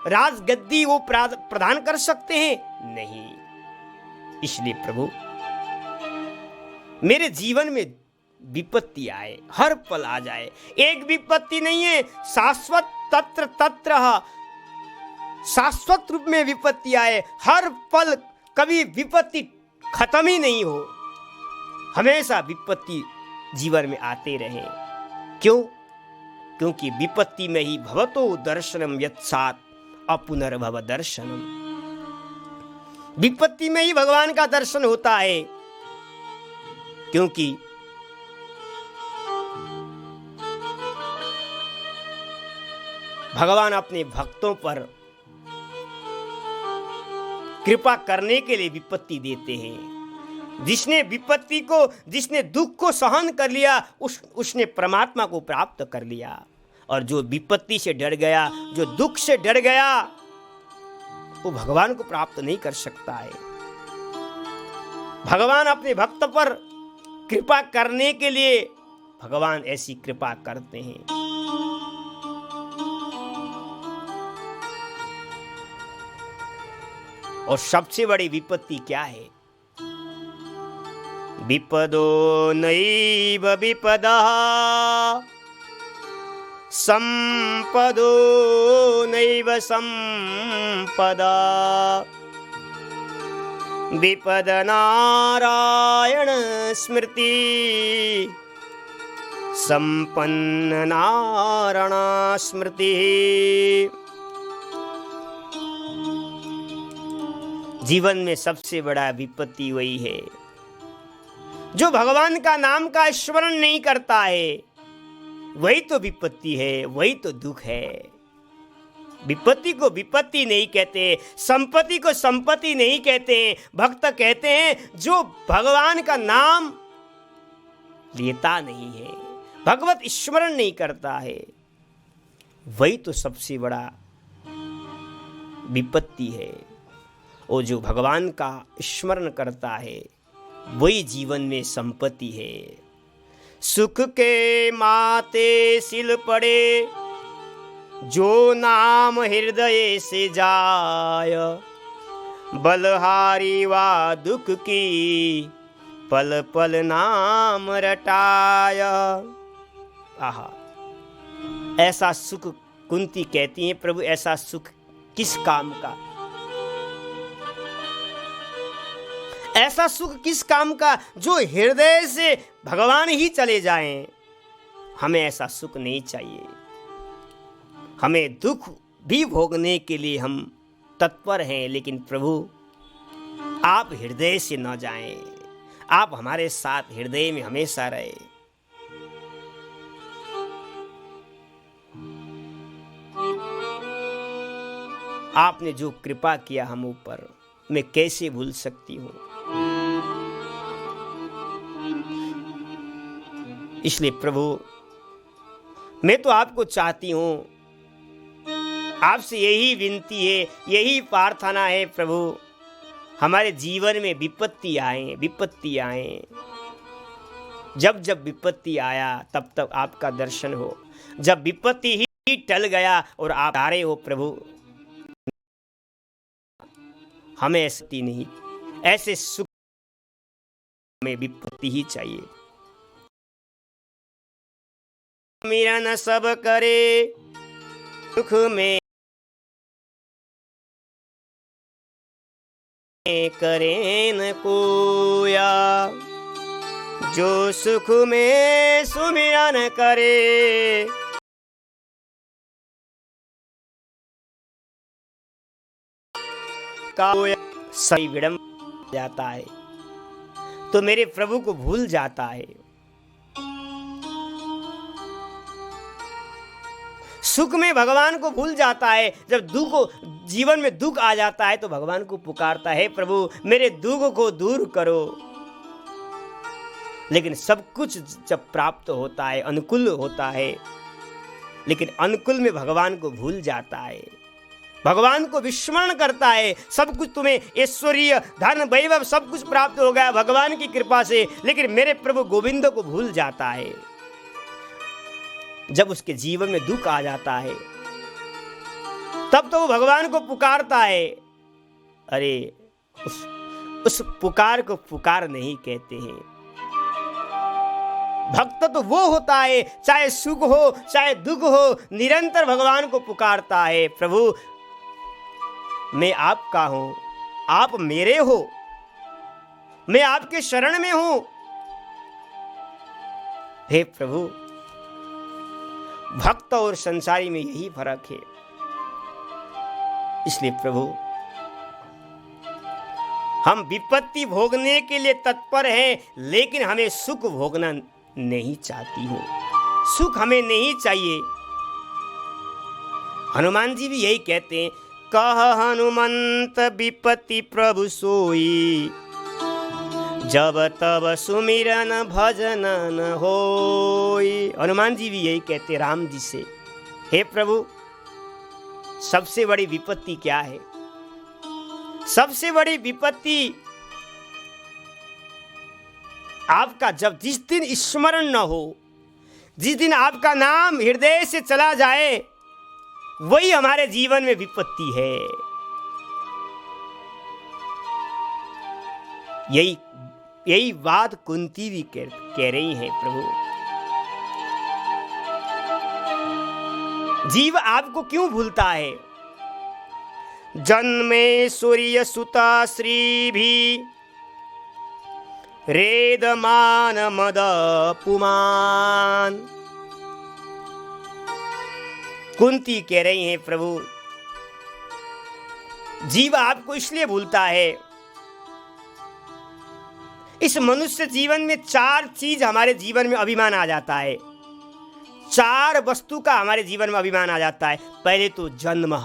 राजगद्दी वो प्रदान कर सकते हैं? नहीं। इसलिए प्रभु मेरे जीवन में विपत्ति आए, हर पल आ जाए। एक विपत्ति नहीं है, शाश्वत तत्र तत्र, शाश्वत रूप में विपत्ति आए, हर पल, कभी विपत्ति खत्म ही नहीं हो, हमेशा विपत्ति जीवन में आते रहे। क्यों? क्योंकि विपत्ति में ही भवतो दर्शनम यत्सात् अपुनर्भव दर्शनम। विपत्ति में ही भगवान का दर्शन होता है, क्योंकि भगवान अपने भक्तों पर कृपा करने के लिए विपत्ति देते हैं। जिसने विपत्ति को, जिसने दुख को सहन कर लिया, उसने परमात्मा को प्राप्त कर लिया। और जो विपत्ति से डर गया, जो दुख से डर गया, वो भगवान को प्राप्त नहीं कर सकता है। भगवान अपने भक्त पर कृपा करने के लिए भगवान ऐसी कृपा करते हैं। और सबसे बड़ी विपत्ति क्या है? विपदो नैव विपदः संपदो नैव संपदा विपद नारायण स्मृति संपन्न नारायण स्मृति। जीवन में सबसे बड़ा विपत्ति वही है जो भगवान का नाम का स्मरण नहीं करता है। वही तो विपत्ति है, वही तो दुख है। विपत्ति को विपत्ति नहीं कहते, संपत्ति को संपत्ति नहीं कहते। भक्त कहते हैं जो भगवान का नाम लेता नहीं है, भगवत स्मरण नहीं करता है, वही तो सबसे बड़ा विपत्ति है। और जो भगवान का स्मरण करता है वही जीवन में संपत्ति है। सुख के माते सिल पड़े जो नाम हृदय से जाय, बलहारी वा दुख की पल पल नाम रटाय। आहा, ऐसा सुख, कुंती कहती है प्रभु ऐसा सुख किस काम का, ऐसा सुख किस काम का जो हृदय से भगवान ही चले जाएं। हमें ऐसा सुख नहीं चाहिए। हमें दुख भी भोगने के लिए हम तत्पर हैं, लेकिन प्रभु आप हृदय से न जाएं, आप हमारे साथ हृदय में हमेशा रहे। आपने जो कृपा किया हम ऊपर, मैं कैसे भूल सकती हूँ। इसलिए प्रभु मैं तो आपको चाहती हूँ, आपसे यही विनती है, यही प्रार्थना है प्रभु, हमारे जीवन में विपत्ति आए। जब जब विपत्ति आया तब तब आपका दर्शन हो। जब विपत्ति ही टल गया और आप आ रहे हो प्रभु, हमें ऐसी नहीं, ऐसे सुख में विपत्ति ही चाहिए। मेरा न सब करे सुख में करे न कोया, जो सुख में सुमिरन करे का सही विडंब जाता है, तो मेरे प्रभु को भूल जाता है। सुख में भगवान को भूल जाता है। जब दुख, जीवन में दुख आ जाता है तो भगवान को पुकारता है, प्रभु मेरे दुख को दूर करो। लेकिन सब कुछ जब प्राप्त होता है, अनुकूल होता है, लेकिन अनुकूल में भगवान को भूल जाता है, भगवान को विस्मरण करता है। सब कुछ तुम्हें ऐश्वर्य, धन, वैभव सब कुछ प्राप्त हो गया भगवान की कृपा से, लेकिन मेरे प्रभु गोविंद को भूल जाता है। जब उसके जीवन में दुख आ जाता है तब तो वो भगवान को पुकारता है। अरे उस पुकार को पुकार नहीं कहते हैं, भक्त तो वो होता है, चाहे सुख हो चाहे दुख हो, निरंतर भगवान को पुकारता है, प्रभु मैं आपका हूं, आप मेरे हो, मैं आपके शरण में हूं। हे प्रभु, भक्त और संसारी में यही फर्क है। इसलिए प्रभु, हम विपत्ति भोगने के लिए तत्पर हैं, लेकिन हमें सुख भोगना नहीं चाहती हूं, सुख हमें नहीं चाहिए। हनुमान जी भी यही कहते हैं, कह हनुमंत विपत्ति प्रभु सोई, जब तब सुमिरन भजन न होई। हनुमान जी भी यही कहते राम जी से, हे प्रभु, सबसे बड़ी विपत्ति क्या है? सबसे बड़ी विपत्ति आपका जब जिस दिन स्मरण न हो, जिस दिन आपका नाम हृदय से चला जाए, वही हमारे जीवन में विपत्ति है। यही बात कुंती भी कह रही है, प्रभु जीव आपको क्यों भूलता है? जन्मे सूर्य सुता श्री भी रेद मान मद पुमान। कुंती कह रही हैं, प्रभु जीव आपको इसलिए भूलता है। इस मनुष्य जीवन में 4 चीज हमारे जीवन में अभिमान आ जाता है, 4 वस्तु का हमारे जीवन में अभिमान आ जाता है। पहले तो जन्म,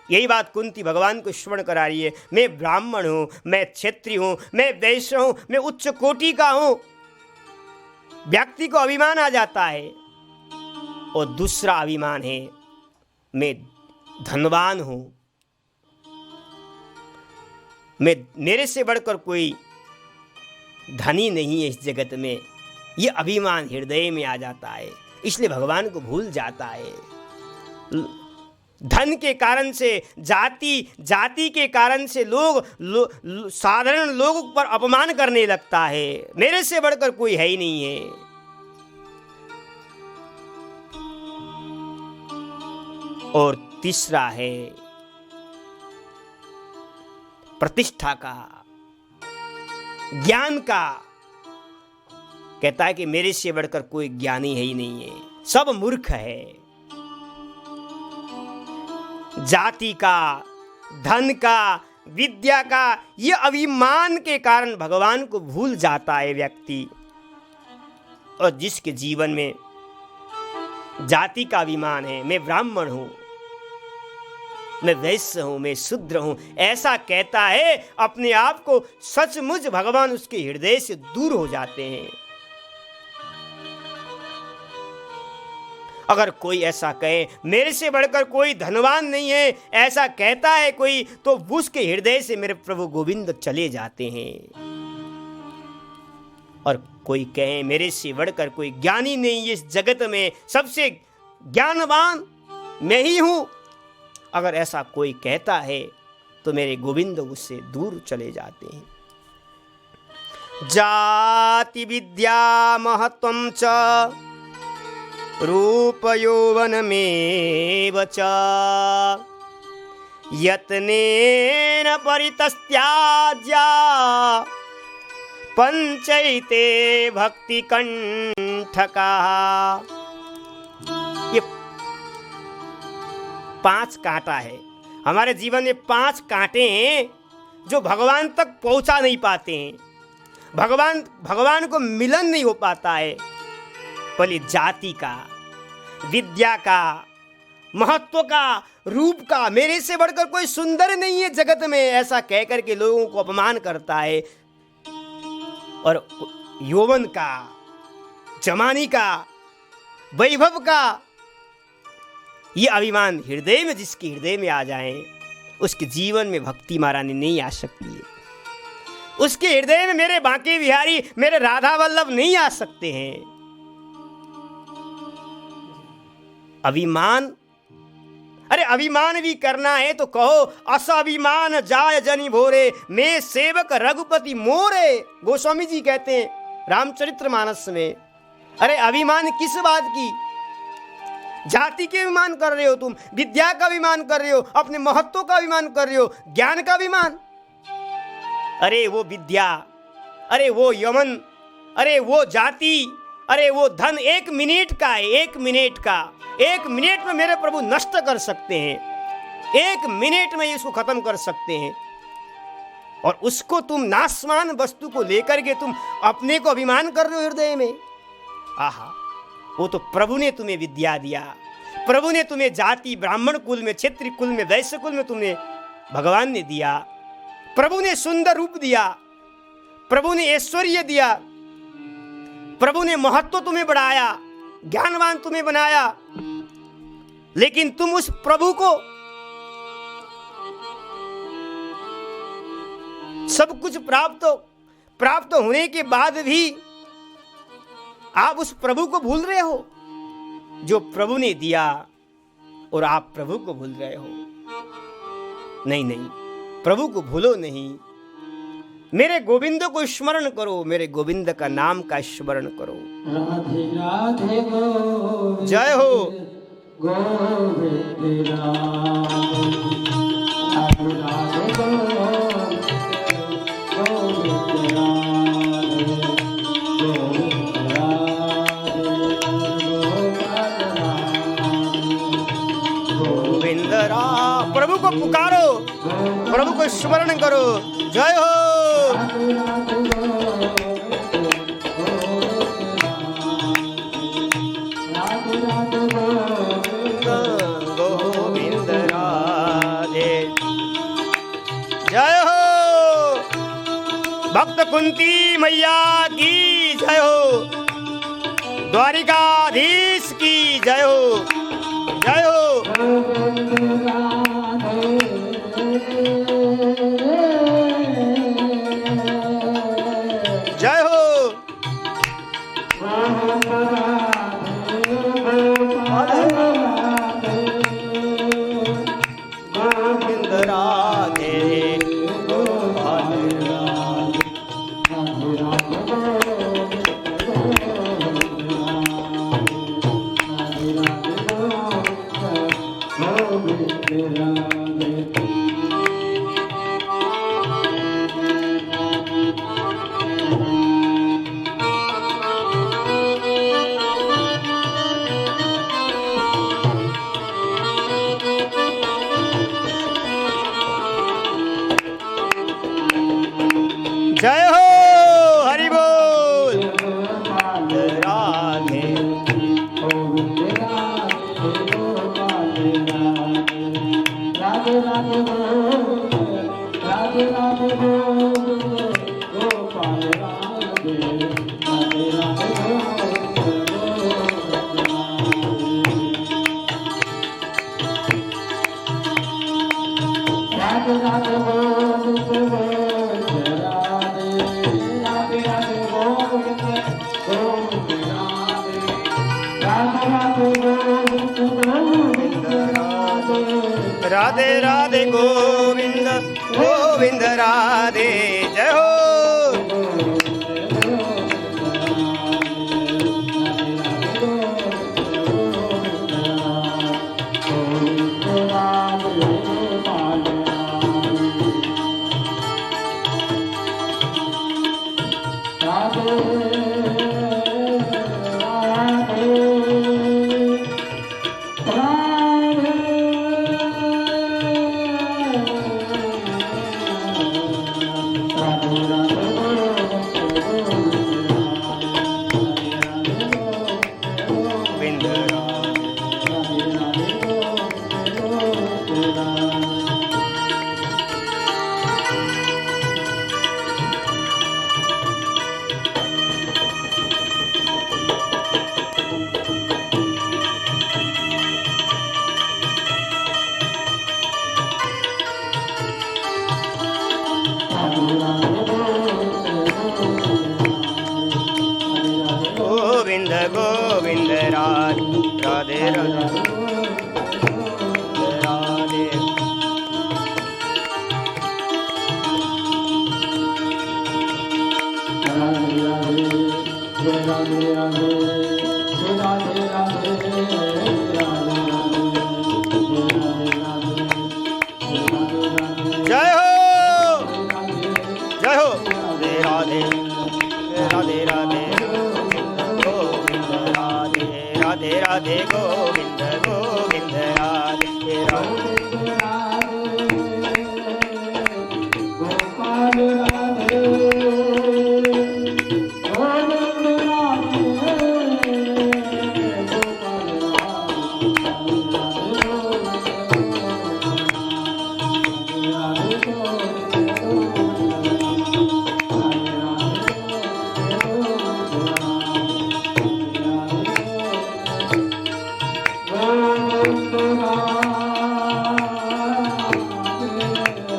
यही बात कुंती भगवान को स्मरण करा रही है, मैं ब्राह्मण हूं, मैं क्षत्रिय हूं, मैं वैश्य हूं, मैं उच्च कोटि का हूं, व्यक्ति को अभिमान आ जाता है। और दूसरा अभिमान है, मैं धनवान हूं, मेरे से बढ़कर कोई धनी नहीं है इस जगत में, ये अभिमान हृदय में आ जाता है, इसलिए भगवान को भूल जाता है। धन के कारण से, जाति के कारण से साधारण लोगों पर अपमान करने लगता है, मेरे से बढ़कर कोई है ही नहीं है। और तीसरा है प्रतिष्ठा का, ज्ञान का, कहता है कि मेरे से बढ़कर कोई ज्ञानी है ही नहीं है, सब मूर्ख है। जाति का, धन का, विद्या का, ये अभिमान के कारण भगवान को भूल जाता है व्यक्ति। और जिसके जीवन में जाति का अभिमान है, मैं ब्राह्मण हूं, मैं वैश्य हूं, मैं शूद्र हूं, ऐसा कहता है, अपने आप को सचमुच भगवान उसके हृदय से दूर हो जाते हैं। अगर कोई ऐसा कहे मेरे से बढ़कर कोई धनवान नहीं है, ऐसा कहता है कोई, तो उसके हृदय से मेरे प्रभु गोविंद चले जाते हैं। और कोई कहे मेरे से बढ़कर कोई ज्ञानी नहीं है इस जगत में, सबसे ज्ञानवान मैं ही हूं, अगर ऐसा कोई कहता है तो मेरे गोविंद उससे दूर चले जाते हैं। जाति विद्या महत्वं च रूप यौवनमेव च यत्नेन परितस्त्याज्या पंचैते भक्ति कंठका। ये 5 कांटा है हमारे जीवन में, 5 कांटे हैं जो भगवान तक पहुंचा नहीं पाते हैं, भगवान को मिलन नहीं हो पाता है। पहले जाति का, विद्या का, महत्व का, रूप का, मेरे से बढ़कर कोई सुंदर नहीं है जगत में, ऐसा कहकर के लोगों को अपमान करता है। और यौवन का, जवानी का, वैभव का, ये अभिमान हृदय में, जिसके हृदय में आ जाए उसके जीवन में भक्ति महारानी नहीं आ सकती है। उसके हृदय में मेरे बांके बिहारी, मेरे राधा वल्लभ नहीं आ सकते हैं। अभिमान, अरे अभिमान भी करना है तो कहो, अस अभिमान जाय जनि भोरे, मैं सेवक रघुपति मोरे। गोस्वामी जी कहते हैं रामचरितमानस में, अरे अभिमान किस बात की? जाति के अभिमान कर रहे हो तुम, विद्या का अभिमान कर रहे हो, अपने महत्व का अभिमान कर रहे हो, ज्ञान का अभिमान। अरे वो विद्या, अरे वो यमन, अरे वो जाति, अरे वो धन 1 मिनट का है, 1 मिनट का। 1 मिनट में मेरे प्रभु नष्ट कर सकते हैं, 1 मिनट में इसको खत्म कर सकते हैं। और उसको तुम नाशमान वस्तु को लेकर के तुम अपने को अभिमान कर रहे हो हृदय में। आहा, वो तो प्रभु ने तुम्हें विद्या दिया, प्रभु ने तुम्हें जाति ब्राह्मण कुल में, क्षत्रिय कुल में, वैश्य कुल में तुम्हें भगवान ने दिया। प्रभु ने सुंदर रूप दिया, प्रभु ने ऐश्वर्य दिया, प्रभु ने महत्व तुम्हें बढ़ाया, ज्ञानवान तुम्हें बनाया। लेकिन तुम उस प्रभु को सब कुछ प्राप्त होने के बाद भी आप उस प्रभु को भूल रहे हो जो प्रभु ने दिया, और आप प्रभु को भूल रहे हो। नहीं नहीं, प्रभु को भूलो नहीं, मेरे गोविंद को स्मरण करो, मेरे गोविंद का नाम का स्मरण करो। राधे राधे गोविंद, जय हो गोविंद राधे राधे गोविंद, गोविंद गोविंद राम। प्रभु को पुकारो, प्रभु को स्मरण करो। जय हो गोविंद राधे। जय हो भक्त कुंती मैया की जय हो, द्वारिकाधीश की जय हो, जय हो। जय हो गोविंद राधे गोपाल राधे। जय हो हरि बोल। राधे राधे राधे गोविंद गोविंद राधे। जय हो गोविंद गोविंद राधे राधे राधे। राधे राधे राधे राधे गोविंद गोविंद राधे राधे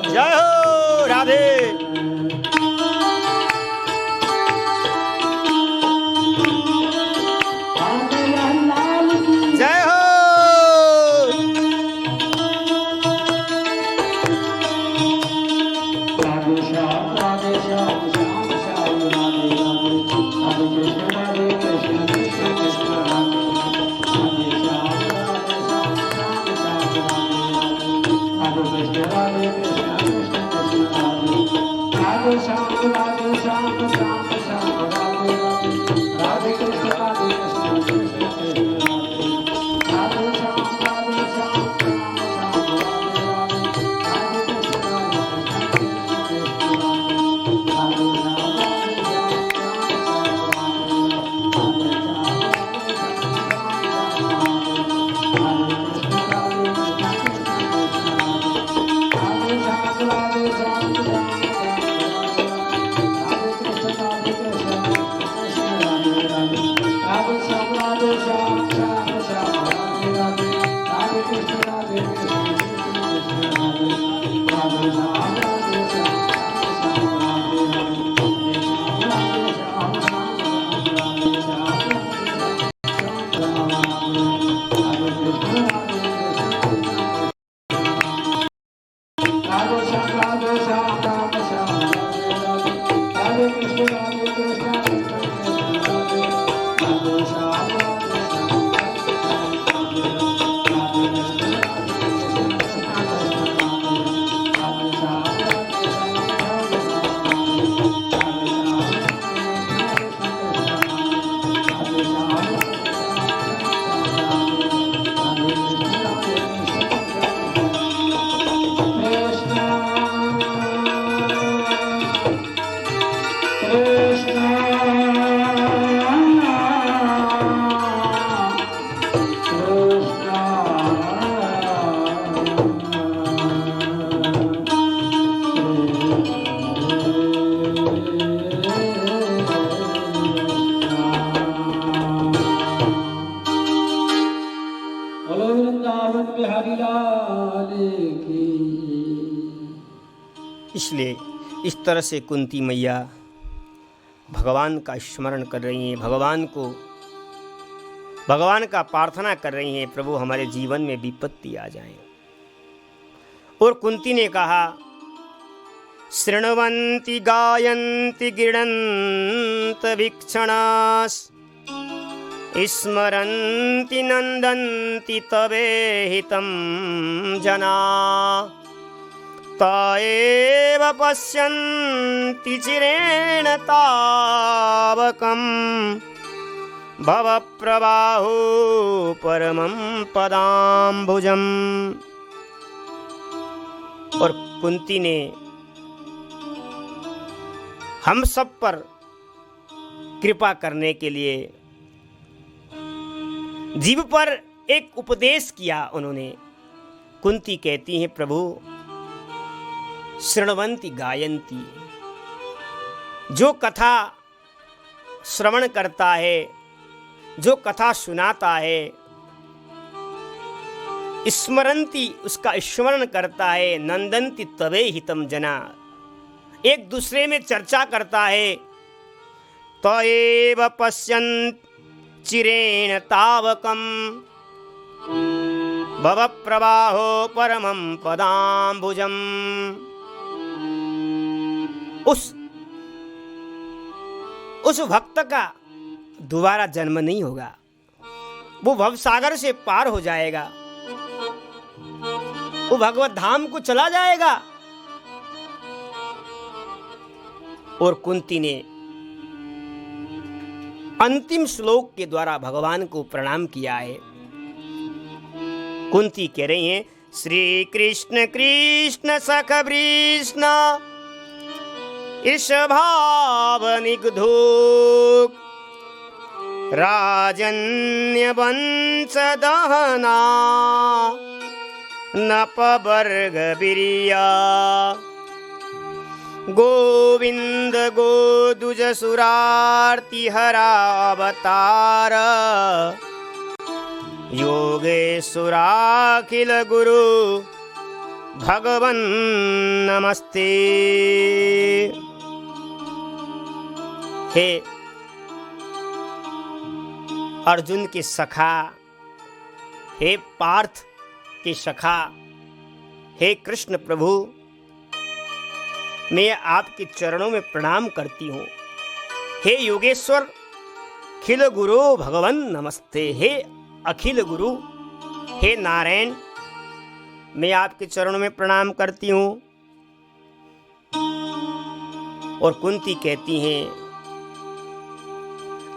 जय हो राधे जय हो इसलिए इस तरह से कुंती मैया भगवान का स्मरण कर रही हैं, भगवान का प्रार्थना कर रही हैं, प्रभु हमारे जीवन में विपत्ति आ जाए। और कुंती ने कहा, शृण्वन्ति गायन्ति गृणन्त वीक्षणास् स्मरन्ति नन्दन्ति तवेहितं जना ताएव पश्यन्ति चिरेण तावकं भवप्रवाहो परमं पदाम्बुजम्। और कुंती ने हम सब पर कृपा करने के लिए जीव पर एक उपदेश किया। उन्होंने कुंती कहती हैं, प्रभु शृण्वन्ति गायन्ति, जो कथा श्रवण करता है, जो कथा सुनाता है, स्मरन्ति उसका स्मरण करता है, नंदन्ति तवे हितम जना, एक दूसरे में चर्चा करता है, तएव पश्यन् चिरेण तावकम भवप्रवाहो परमं पदाम्बुजम्। उस भक्त का दोबारा जन्म नहीं होगा, वो भवसागर से पार हो जाएगा, वो भगवत धाम को चला जाएगा। और कुंती ने अंतिम श्लोक के द्वारा भगवान को प्रणाम किया है। कुंती कह रही हैं, श्री कृष्ण कृष्ण सख वृष्ण ईशभाव निगधो राजन्य वंश दहना नपवर्ग बिरिया गोविंद गोदुज सुरार्ति हरावतार योगेश्वराखिल गुरु भगवन् नमस्ते। हे अर्जुन के सखा, हे पार्थ के सखा, हे कृष्ण प्रभु, मैं आपके चरणों में प्रणाम करती हूँ। हे योगेश्वर अखिल गुरु भगवन् नमस्ते। हे अखिल गुरु, हे नारायण, मैं आपके चरणों में प्रणाम करती हूँ। और कुंती कहती हैं,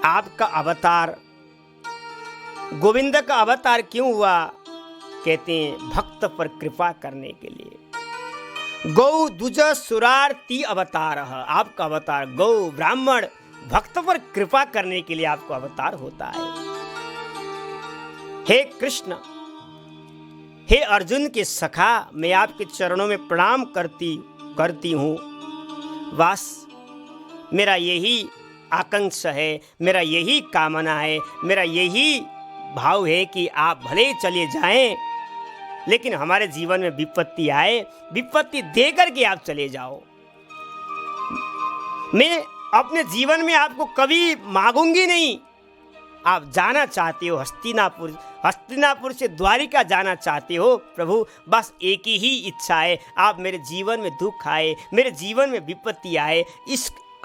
आपका अवतार, गोविंद का अवतार क्यों हुआ? कहते हैं भक्त पर कृपा करने के लिए। गौ दुज सुरार्ति अवतार, आपका अवतार गौ ब्राह्मण भक्त पर कृपा करने के लिए आपका अवतार होता है। हे कृष्ण, हे अर्जुन के सखा, मैं आपके चरणों में प्रणाम करती हूँ। बस मेरा यही आकांक्षा है, मेरा यही कामना है, मेरा यही भाव है कि आप भले ही चले जाएं, लेकिन हमारे जीवन में विपत्ति आए, विपत्ति दे करके आप चले जाओ। मैं अपने जीवन में आपको कभी मांगूंगी नहीं। आप जाना चाहते हो हस्तिनापुर, हस्तिनापुर से द्वारिका जाना चाहते हो प्रभु, बस एक ही इच्छा है, आप मेरे जीवन में दुख आए, मेरे जीवन में विपत्ति आए,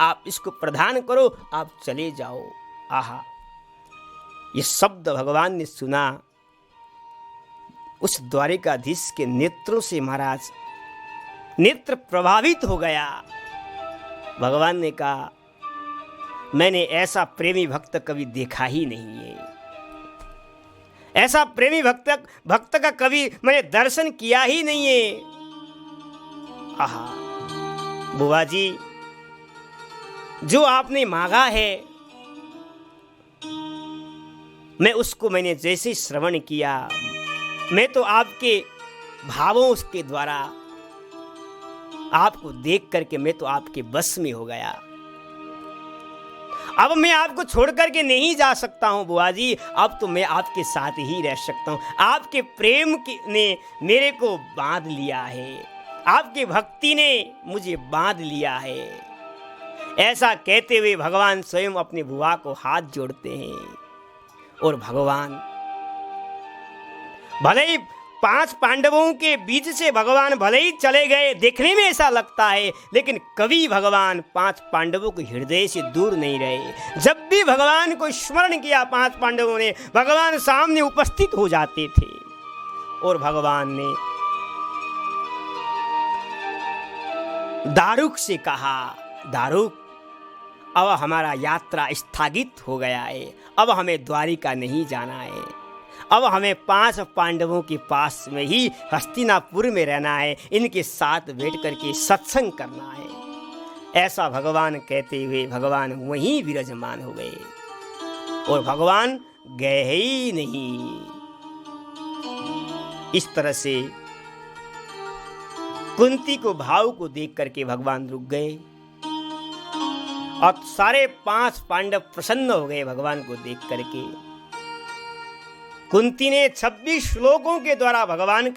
आप इसको प्रदान करो, आप चले जाओ। आहा, ये शब्द भगवान ने सुना। उस द्वारिकाधीश के नेत्रों से महाराज नेत्र प्रभावित हो गया। भगवान ने कहा, मैंने ऐसा प्रेमी भक्त कभी देखा ही नहीं है, ऐसा प्रेमी भक्त का कभी मैंने दर्शन किया ही नहीं है। आहा बुआ जी, जो आपने मांगा है, मैं उसको मैंने जैसे श्रवण किया, मैं तो आपके भावों उसके द्वारा आपको देख करके मैं तो आपके बस में हो गया। अब मैं आपको छोड़ करके नहीं जा सकता हूं बुआ जी, अब तो मैं आपके साथ ही रह सकता हूं। आपके प्रेम ने मेरे को बांध लिया है, आपकी भक्ति ने मुझे बांध लिया है। ऐसा कहते हुए भगवान स्वयं अपनी बुआ को हाथ जोड़ते हैं। और भगवान भले ही 5 पांडवों के बीच से भगवान भले ही चले गए, देखने में ऐसा लगता है, लेकिन कभी भगवान 5 पांडवों के हृदय से दूर नहीं रहे। जब भी भगवान को स्मरण किया 5 पांडवों ने, भगवान सामने उपस्थित हो जाते थे। और भगवान ने दारुक से कहा, दारुक, अब हमारा यात्रा स्थगित हो गया है, अब हमें द्वारिका नहीं जाना है, अब हमें 5 पांडवों के पास में ही हस्तिनापुर में रहना है, इनके साथ बैठ करके सत्संग करना है। ऐसा भगवान कहते हुए भगवान वहीं विराजमान हो गए और भगवान गए ही नहीं। इस तरह से कुंती को भाव को देख करके भगवान रुक गए और सारे 5 पांडव प्रसन्न हो गए भगवान को देख करके। कुंती ने 26 श्लोकों के द्वारा भगवान का